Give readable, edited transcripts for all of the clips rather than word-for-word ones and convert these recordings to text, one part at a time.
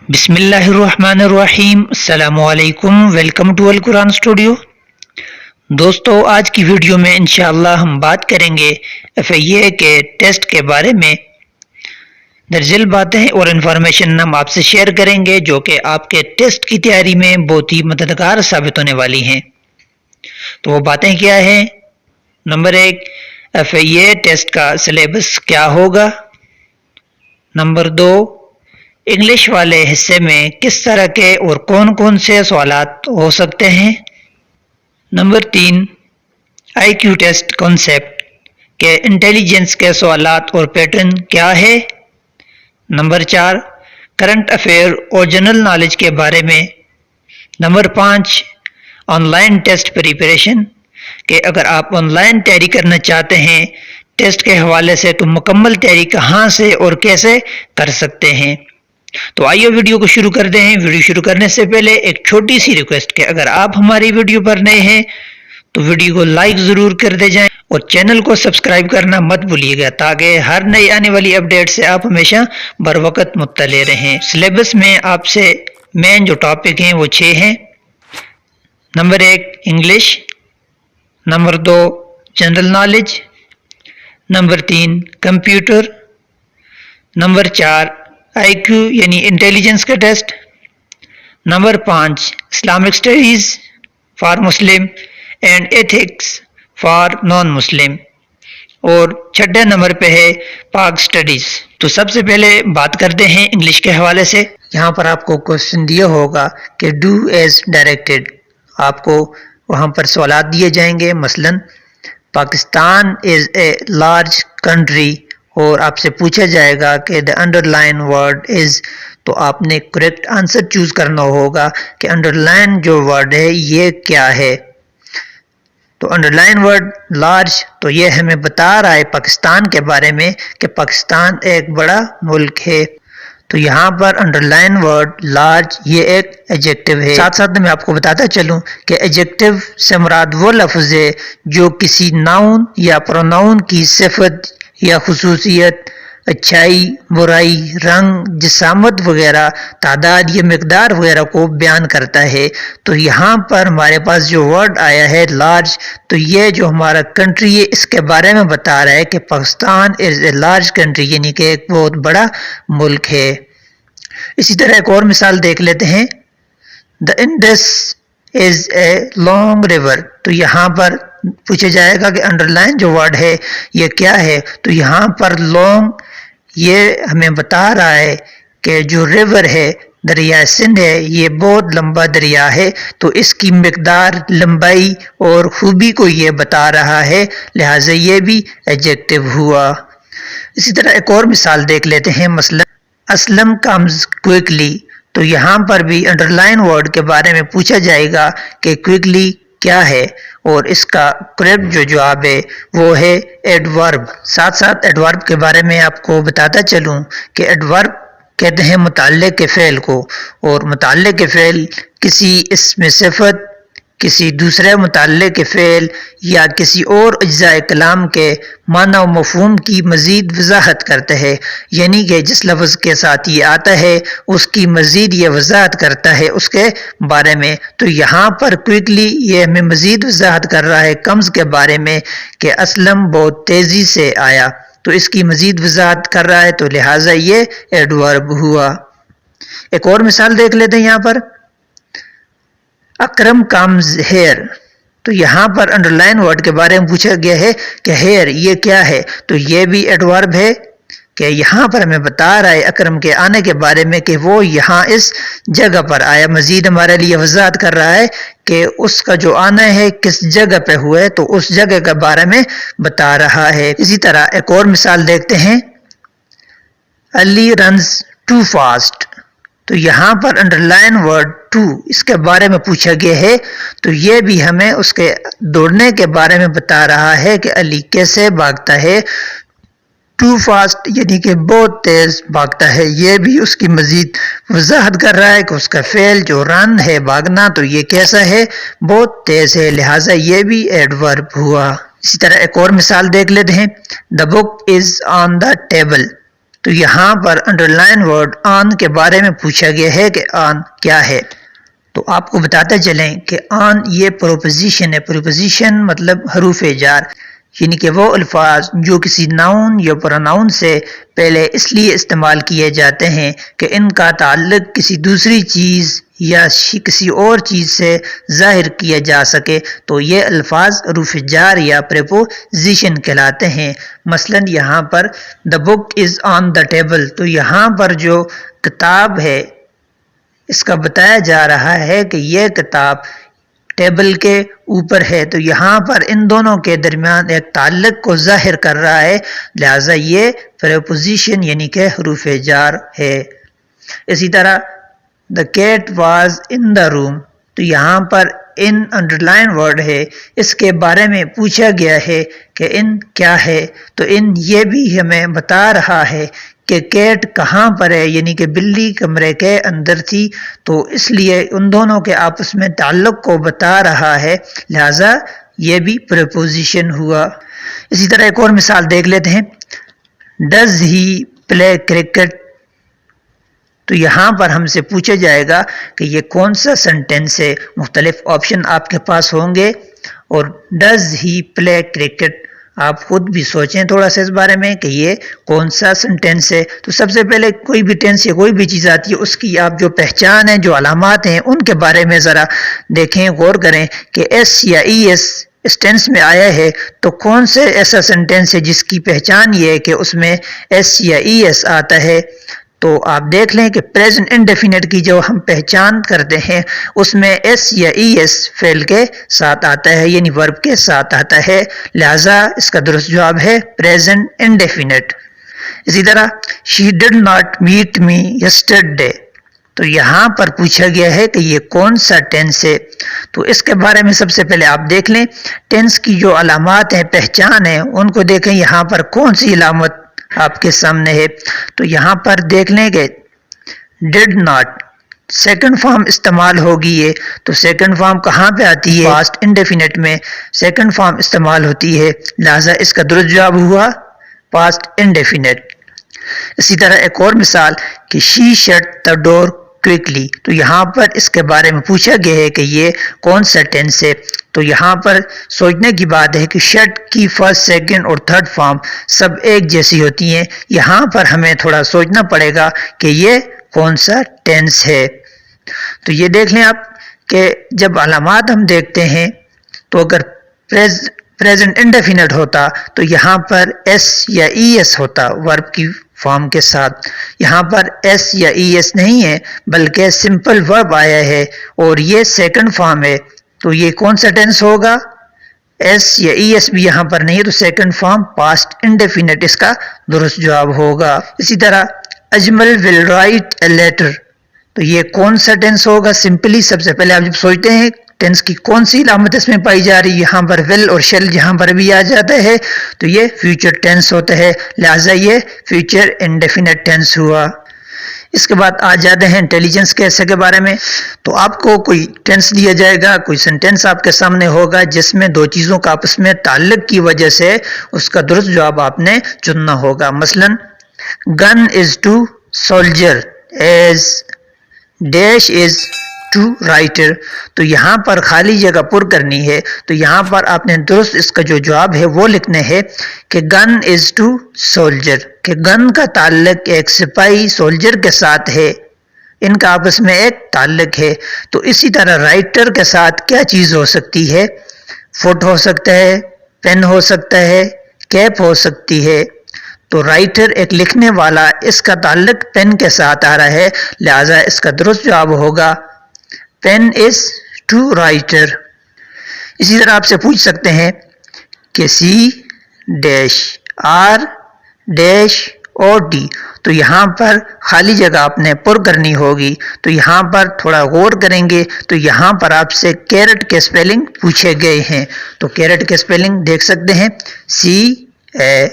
بسم اللہ الرحمن الرحیم۔ السلام علیکم، ویلکم ٹو القرآن اسٹوڈیو۔ دوستو، آج کی ویڈیو میں انشاءاللہ ہم بات کریں گے FIA کے ٹیسٹ کے بارے میں۔ درجل باتیں اور انفارمیشن ہم آپ سے شیئر کریں گے جو کہ آپ کے ٹیسٹ کی تیاری میں بہت ہی مددگار ثابت ہونے والی ہیں۔ تو وہ باتیں کیا ہیں؟ نمبر 1، FIA ٹیسٹ کا سلیبس کیا ہوگا؟ نمبر 2، انگلش والے حصے میں کس طرح کے اور کون کون سے سوالات ہو سکتے ہیں؟ نمبر 3، IQ ٹیسٹ کانسیپٹ کے انٹیلیجنس کے سوالات اور پیٹرن کیا ہے؟ نمبر 4، کرنٹ افیئر اور جنرل نالج کے بارے میں۔ Number 5، on line test preparation کہ اگر آپ آن لائن تیاری کرنا چاہتے ہیں ٹیسٹ کے حوالے سے تو مکمل تیاری کہاں سے اور کیسے کر سکتے ہیں۔ تو آئیے ویڈیو کو شروع کرتے ہیں۔ ویڈیو شروع کرنے سے پہلے ایک چھوٹی سی ریکویسٹ کہ اگر آپ ہماری ویڈیو پر نئے ہیں تو ویڈیو کو لائک ضرور کر دے جائیں اور چینل کو سبسکرائب کرنا مت بھولیے گا تاکہ ہر نئی آنے والی اپڈیٹ سے آپ ہمیشہ بر وقت مطلع رہیں۔ سلیبس میں آپ سے مین جو ٹاپک ہیں وہ 6 ہیں۔ Number 1، English. Number 2، general knowledge. Number 3، computer. Number 4، IQ یعنی انٹیلیجنس کا test. Number 5، Islamic studies for Muslim and ethics for non Muslim, اور چھٹے نمبر پہ ہے پاک اسٹڈیز۔ تو سب سے پہلے بات کرتے ہیں انگلش کے حوالے سے۔ یہاں پر آپ کو کوشچن دیا ہوگا کہ ڈو ایز ڈائریکٹڈ، آپ کو وہاں پر سوالات دیے جائیں گے، مثلا پاکستان از اے لارج کنٹری، اور آپ سے پوچھا جائے گا کہ the underline word is، تو آپ نے کریکٹ آنسر چوز کرنا ہوگا کہ انڈرلائن جو ورڈ ہے یہ کیا ہے۔ تو انڈرلائن ورڈ لارج، تو یہ ہمیں بتا رہا ہے پاکستان کے بارے میں کہ پاکستان ایک بڑا ملک ہے۔ تو یہاں پر انڈرلائن ورڈ لارج یہ ایک ایڈجیکٹو ہے۔ ساتھ ساتھ میں آپ کو بتاتا چلوں کہ ایڈجیکٹو سے مراد وہ لفظ ہے جو کسی ناؤن یا پروناؤن کی صفت یا خصوصیت، اچھائی، برائی، رنگ، جسامت وغیرہ، تعداد یا مقدار وغیرہ کو بیان کرتا ہے۔ تو یہاں پر ہمارے پاس جو ورڈ آیا ہے لارج، تو یہ جو ہمارا کنٹری ہے اس کے بارے میں بتا رہا ہے کہ پاکستان از اے لارج کنٹری، یعنی کہ ایک بہت بڑا ملک ہے۔ اسی طرح ایک اور مثال دیکھ لیتے ہیں، The Indus is a long river، تو یہاں پر پوچھا جائے گا کہ انڈرلائن جو ورڈ ہے یہ کیا ہے؟ تو یہاں پر لانگ یہ ہمیں بتا رہا ہے کہ جو ریور ہے، دریا سندھ ہے، یہ بہت لمبا دریا ہے، تو اس کی مقدار، لمبائی اور خوبی کو یہ بتا رہا ہے، لہٰذا یہ بھی ایڈجیکٹو ہوا۔ اسی طرح ایک اور مثال دیکھ لیتے ہیں، مثلا اسلم کمز کوئکلی، تو یہاں پر بھی انڈرلائن ورڈ کے بارے میں پوچھا جائے گا کہ کوئکلی کیا ہے، اور اس کا کریکٹ جو جواب ہے وہ ہے ایڈورب۔ ساتھ ساتھ ایڈورب کے بارے میں آپ کو بتاتا چلوں کہ ایڈورب کہتے ہیں متعلق کے فعل کو، اور متعلق کے فعل کسی اسم صفت، کسی دوسرے متعلق کے فعل یا کسی اور اجزاء کلام کے معنی و مفہوم کی مزید وضاحت کرتا ہے، یعنی کہ جس لفظ کے ساتھ یہ آتا ہے اس کی مزید یہ وضاحت کرتا ہے اس کے بارے میں۔ تو یہاں پر کوئکلی یہ ہمیں مزید وضاحت کر رہا ہے کمز کے بارے میں کہ اسلم بہت تیزی سے آیا، تو اس کی مزید وضاحت کر رہا ہے، تو لہٰذا یہ ایڈورب ہوا۔ ایک اور مثال دیکھ لیتے ہیں یہاں پر، اکرم کمز ہیئر، تو یہاں پر انڈرلائن ورڈ کے بارے میں پوچھا گیا ہے کہ ہیئر یہ کیا ہے، تو یہ بھی ایڈورب ہے کہ یہاں پر ہمیں بتا رہا ہے اکرم کے آنے کے بارے میں کہ وہ یہاں اس جگہ پر آیا، مزید ہمارے لیے وضاحت کر رہا ہے کہ اس کا جو آنا ہے کس جگہ پہ ہوا ہے، تو اس جگہ کے بارے میں بتا رہا ہے۔ اسی طرح ایک اور مثال دیکھتے ہیں، علی رنز ٹو فاسٹ، تو یہاں پر انڈرلائن ورڈ ٹو اس کے بارے میں پوچھا گیا ہے، تو یہ بھی ہمیں اس کے دوڑنے کے بارے میں بتا رہا ہے کہ علی کیسے بھاگتا ہے، ٹو فاسٹ یعنی کہ بہت تیز بھاگتا ہے، یہ بھی اس کی مزید وضاحت کر رہا ہے کہ اس کا فعل جو رن ہے بھاگنا، تو یہ کیسا ہے، بہت تیز ہے، لہٰذا یہ بھی ایڈورب ہوا۔ اسی طرح ایک اور مثال دیکھ لیتے ہیں، The book is on the table، تو یہاں پر انڈرلائن ورڈ آن کے بارے میں پوچھا گیا ہے کہ آن کیا ہے۔ تو آپ کو بتاتے چلیں کہ آن یہ پروپوزیشن ہے۔ پروپوزیشن مطلب حروف جار، یعنی کہ وہ الفاظ جو کسی ناؤن یا پروناؤن سے پہلے اس لیے استعمال کیے جاتے ہیں کہ ان کا تعلق کسی دوسری چیز یا کسی اور چیز سے ظاہر کیا جا سکے، تو یہ الفاظ حروف جار یا پریپوزیشن کہلاتے ہیں۔ مثلا یہاں پر the book is on the table، تو یہاں پر جو کتاب ہے اس کا بتایا جا رہا ہے کہ یہ کتاب ٹیبل کے اوپر ہے، تو یہاں پر ان دونوں کے درمیان ایک تعلق کو ظاہر کر رہا ہے، لہذا یہ پریپوزیشن یعنی کہ حروف جار ہے۔ اسی طرح the cat was in the room، تو یہاں پر ان انڈرلائن ورڈ ہے، اس کے بارے میں پوچھا گیا ہے کہ ان کیا ہے، تو ان یہ بھی ہمیں بتا رہا ہے کہ کیٹ کہاں پر ہے، یعنی کہ بلی کمرے کے اندر تھی، تو اس لیے ان دونوں کے آپس میں تعلق کو بتا رہا ہے، لہذا یہ بھی پریپوزیشن ہوا۔ اسی طرح ایک اور مثال دیکھ لیتے ہیں، ڈز ہی پلے کرکٹ، تو یہاں پر ہم سے پوچھا جائے گا کہ یہ کون سا سینٹینس ہے۔ مختلف آپشن آپ کے پاس ہوں گے، اور ڈز ہی پلے کرکٹ آپ خود بھی سوچیں تھوڑا سا اس بارے میں کہ یہ کون سا سینٹینس ہے۔ تو سب سے پہلے کوئی بھی ٹینس یا کوئی بھی چیز آتی ہے اس کی آپ جو پہچان ہے، جو علامات ہیں، ان کے بارے میں ذرا دیکھیں، غور کریں کہ ایس یا ای ایس اس ٹینس میں آیا ہے، تو کون سے ایسا سینٹینس ہے جس کی پہچان یہ ہے کہ اس میں ایس یا ای ایس آتا ہے۔ تو آپ دیکھ لیں کہ پریزنٹ انڈیفینٹ کی جو ہم پہچان کرتے ہیں اس میں ایس یا ای ایس فعل کے ساتھ آتا ہے، یعنی ورب کے ساتھ آتا ہے، لہذا اس کا درست جواب ہے پریزنٹ انڈیفینٹ۔ اسی طرح she did not meet me yesterday، تو یہاں پر پوچھا گیا ہے کہ یہ کون سا ٹینس ہے، تو اس کے بارے میں سب سے پہلے آپ دیکھ لیں ٹینس کی جو علامات ہیں، پہچان ہیں، ان کو دیکھیں یہاں پر کون سی علامت آپ کے سامنے ہے۔ تو یہاں پر دیکھ لیں کہ did not سیکنڈ فارم استعمال ہوگی ہے، تو سیکنڈ فارم کہاں پہ آتی ہے؟ پاسٹ انڈیفینٹ میں سیکنڈ فارم استعمال ہوتی ہے، لہذا اس کا درست جواب ہوا پاسٹ انڈیفینٹ۔ اسی طرح ایک اور مثال کہ she shut the door quickly، تو یہاں پر اس کے بارے میں پوچھا گیا ہے کہ یہ کون سا ٹینس ہے، تو یہاں پر سوچنے کی بات ہے کہ شٹ کی فرسٹ، سیکنڈ اور تھرڈ فارم سب ایک جیسی ہوتی ہیں، یہاں پر ہمیں تھوڑا سوچنا پڑے گا کہ یہ کون سا ٹینس ہے۔ تو یہ دیکھ لیں آپ کہ جب علامات ہم دیکھتے ہیں تو اگر پریزنٹ انڈیفینٹ ہوتا تو یہاں پر ایس یا ای ایس ہوتا ورب کی فارم کے ساتھ، یہاں پر ایس یا ای ایس نہیں ہے بلکہ سمپل ورب آیا ہے اور یہ سیکنڈ فارم ہے، تو یہ کون سا ٹینس ہوگا؟ ایس یا ای ایس بھی یہاں پر نہیں ہے، تو سیکنڈ فارم پاسٹ انڈیفینٹ اس کا درست جواب ہوگا۔ اسی طرح Ajmal will write a letter, تو یہ کون سا ٹینس ہوگا؟ سمپلی سب سے پہلے آپ جب سوچتے ہیں ٹینس کی کون سی علامت اس میں پائی جا رہی ہے، یہاں پر ول اور شیل جہاں پر بھی آ جاتا ہے تو یہ فیوچر ٹینس ہوتا ہے، لہٰذا یہ فیوچر انڈیفینٹ ٹینس ہوا۔ اس کے بعد آ جاتے ہیں انٹیلیجنس کے حصے کے بارے میں۔ تو آپ کو کوئی ٹینس دیا جائے گا، کوئی سینٹینس آپ کے سامنے ہوگا جس میں دو چیزوں کا آپس میں تعلق کی وجہ سے اس کا درست جواب آپ نے چننا ہوگا۔ مثلا gun is to soldier as dash is to writer, تو یہاں پر خالی جگہ پر کرنی ہے، تو یہاں پر آپ نے درست اس کا جو جواب ہے وہ لکھنے ہے کہ گن از ٹو سولجر، کہ گن کا تعلق ایک سپاہی سولجر کے ساتھ ہے، ان کا آپس میں ایک تعلق ہے۔ تو اسی طرح رائٹر کے ساتھ کیا چیز ہو سکتی ہے؟ فٹ ہو سکتا ہے، پین ہو سکتا ہے، کیپ ہو سکتی ہے، تو رائٹر ایک لکھنے والا، اس کا تعلق پین کے ساتھ آ رہا ہے، لہذا اس کا درست جواب ہوگا پین از ٹو رائٹر۔ اسی طرح آپ سے پوچھ سکتے ہیں کہ سی ڈیش آر ڈیش اور ڈی، تو یہاں پر خالی جگہ آپ نے پر کرنی ہوگی، تو یہاں پر تھوڑا غور کریں گے تو یہاں پر آپ سے کیرٹ کے سپیلنگ پوچھے گئے ہیں، تو کیرٹ کے سپیلنگ دیکھ سکتے ہیں سی اے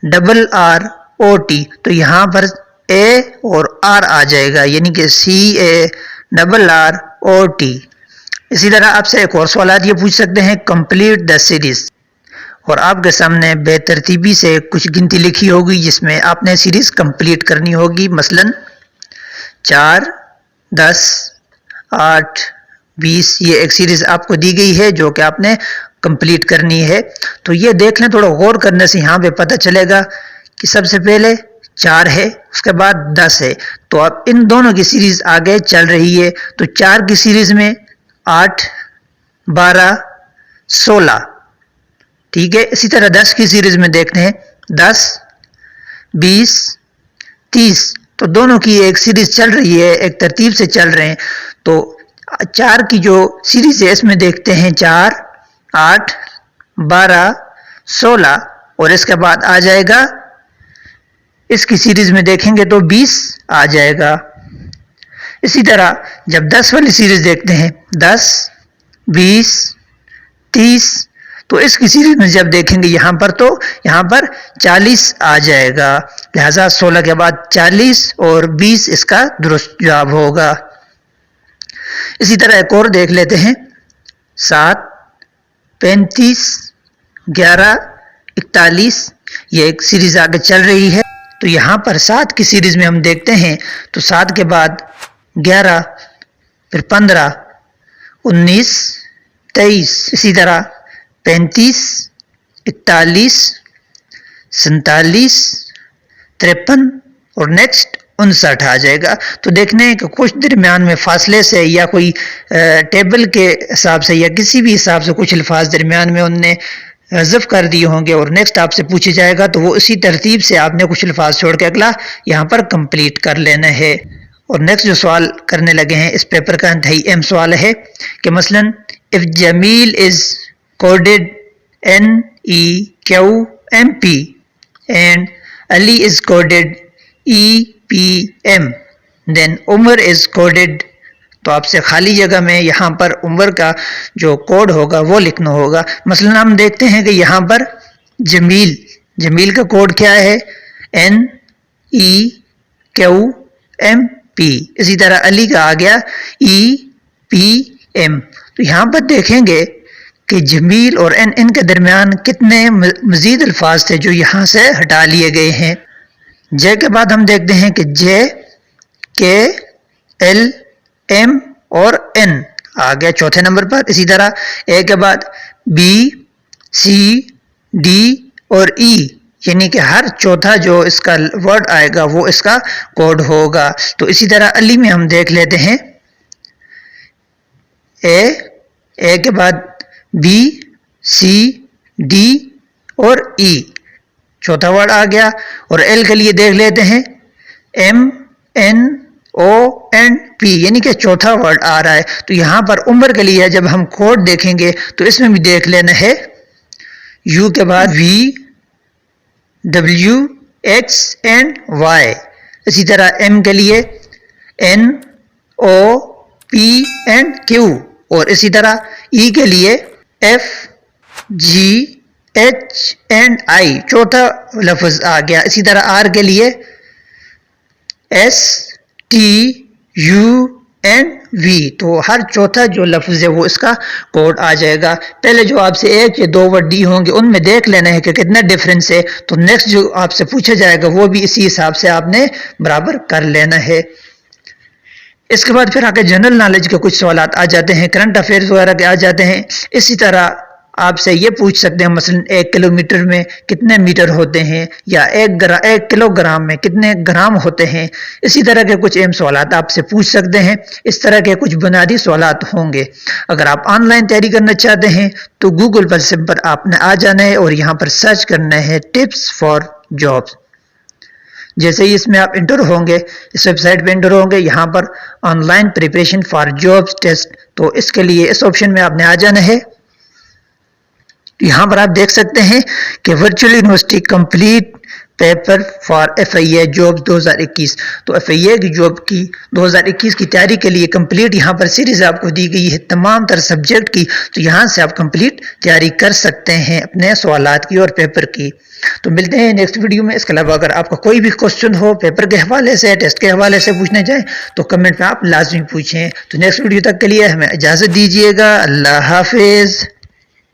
ڈبل آر او ٹی، تو یہاں پر اے اور آر آ جائے گا، یعنی کہ سی اے ڈبل آر او ٹی۔ اسی طرح آپ سے ایک اور سوالات یہ پوچھ سکتے ہیں کمپلیٹ دا سیریز اور آپ کے سامنے بے ترتیبی سے کچھ گنتی لکھی ہوگی جس میں آپ نے سیریز کمپلیٹ کرنی ہوگی. مثلا 4 10 8 20 یہ ایک سیریز آپ کو دی گئی ہے جو کہ آپ نے کمپلیٹ کرنی ہے. تو یہ دیکھ لیں, تھوڑا غور کرنے سے یہاں پہ پتہ چلے گا کہ سب سے پہلے 4 ہے, اس کے بعد 10 ہے. تو اب ان دونوں کی سیریز آگے چل رہی ہے. تو 4 کی سیریز میں 8 12 16, ٹھیک ہے. اسی طرح 10 کی سیریز میں دیکھتے ہیں 10 20 30. تو دونوں کی ایک سیریز چل رہی ہے, ایک ترتیب سے چل رہے ہیں. تو 4 کی جو سیریز ہے اس میں دیکھتے ہیں 4 8 12 16, اور اس کے بعد آ جائے گا, اس کی سیریز میں دیکھیں گے تو 20 آ جائے گا. اسی طرح جب 10 والی سیریز دیکھتے ہیں 10 20 30, تو اس کی سیریز میں جب دیکھیں گے یہاں پر تو یہاں پر 40 آ جائے گا. لہذا 16 کے بعد 40 اور 20 اس کا درست جواب ہوگا. اسی طرح ایک اور دیکھ لیتے ہیں 7 35 11 41, یہ ایک سیریز آگے چل رہی ہے. تو یہاں پر 7 کی سیریز میں ہم دیکھتے ہیں تو 7 کے بعد 11 پھر 15 19 23, اسی طرح 35 41 47 53 اور نیکسٹ 59 آ جائے گا. تو دیکھنے ہیں کہ کچھ درمیان میں فاصلے سے یا کوئی ٹیبل کے حساب سے یا کسی بھی حساب سے کچھ الفاظ درمیان میں ان نے حذف کر دیے ہوں گے, اور نیکسٹ آپ سے پوچھے جائے گا تو وہ اسی ترتیب سے آپ نے کچھ الفاظ چھوڑ کے اگلا یہاں پر کمپلیٹ کر لینا ہے. اور نیکسٹ جو سوال کرنے لگے ہیں اس پیپر کا انتہائی اہم سوال ہے کہ مثلا if Jamil is coded NEQMP and Ali is coded EPM then Umar is coded, تو آپ سے خالی جگہ میں یہاں پر عمر کا جو کوڈ ہوگا وہ لکھنا ہوگا. مثلا ہم دیکھتے ہیں کہ یہاں پر جمیل کا کوڈ کیا ہے NEQMP, اسی طرح علی کا آ گیا EPM. تو یہاں پر دیکھیں گے کہ جمیل اور ان کے درمیان کتنے مزید الفاظ تھے جو یہاں سے ہٹا لیے گئے ہیں. جے کے بعد ہم دیکھتے ہیں کہ جے کے ایل ایم اور این آ گیا چوتھے نمبر پر. اسی طرح اے کے بعد بی سی ڈی اور ای, یعنی کہ ہر چوتھا جو اس کا ورڈ آئے گا وہ اس کا کوڈ ہوگا. تو اسی طرح علی میں ہم دیکھ لیتے ہیں اے کے بعد بی سی ڈی اور ای, چوتھا ورڈ آ گیا. اور ایل کے لیے دیکھ لیتے ہیں M N O and P, یعنی کہ چوتھا ورڈ آ رہا ہے. تو یہاں پر عمر کے لیے جب ہم کوڈ دیکھیں گے تو اس میں بھی دیکھ لینا ہے یو کے بعد V W X and Y, اسی طرح ایم کے لیے این او پی اینڈ کیو, اور اسی طرح ای کے لیے F G H and I, چوتھا لفظ آ گیا. اسی طرح آر کے لیے S T U and V, تو ہر چوتھا جو لفظ ہے وہ اس کا کوڈ آ جائے گا. پہلے جو آپ سے 1 یا 2 ورڈ دی ہوں گے ان میں دیکھ لینا ہے کہ کتنا ڈفرینس ہے. تو نیکسٹ جو آپ سے پوچھا جائے گا وہ بھی اسی حساب سے آپ نے برابر کر لینا ہے. اس کے بعد پھر آگے جنرل نالج کے کچھ سوالات آ جاتے ہیں, کرنٹ افیئرز وغیرہ کے آ جاتے ہیں. اسی طرح آپ سے یہ پوچھ سکتے ہیں مثلا 1 کلو میٹر میں کتنے میٹر ہوتے ہیں, یا 1 کلو گرام میں کتنے گرام ہوتے ہیں. اسی طرح کے کچھ اہم سوالات آپ سے پوچھ سکتے ہیں. اس طرح کے کچھ بنیادی سوالات ہوں گے. اگر آپ آن لائن تیاری کرنا چاہتے ہیں تو گوگل پر سمپل آپ نے آ جانا ہے اور یہاں پر سرچ کرنا ہے ٹپس فار جابس. جیسے ہی اس میں آپ انٹر ہوں گے, اس ویب سائٹ پہ انٹر ہوں گے, یہاں پر online preparation for jobs test, تو اس کے لیے اس آپشن میں آپ نے آ جانا ہے. یہاں پر آپ دیکھ سکتے ہیں کہ virtual university complete paper for F I A job 2021. تو ایف آئی اے کی جاب کی 2021 کی تیاری کے لیے کمپلیٹ یہاں پر سیریز آپ کو دی گئی ہے تمام تر سبجیکٹ کی. تو یہاں سے آپ کمپلیٹ تیاری کر سکتے ہیں اپنے سوالات کی اور پیپر کی. تو ملتے ہیں نیکسٹ ویڈیو میں. اس کے علاوہ اگر آپ کا کوئی بھی کوشچن ہو پیپر کے حوالے سے, ٹیسٹ کے حوالے سے پوچھنے جائیں تو کمنٹ میں آپ لازمی پوچھیں. تو نیکسٹ ویڈیو تک کے لیے ہمیں اجازت دیجیے گا. اللہ حافظ.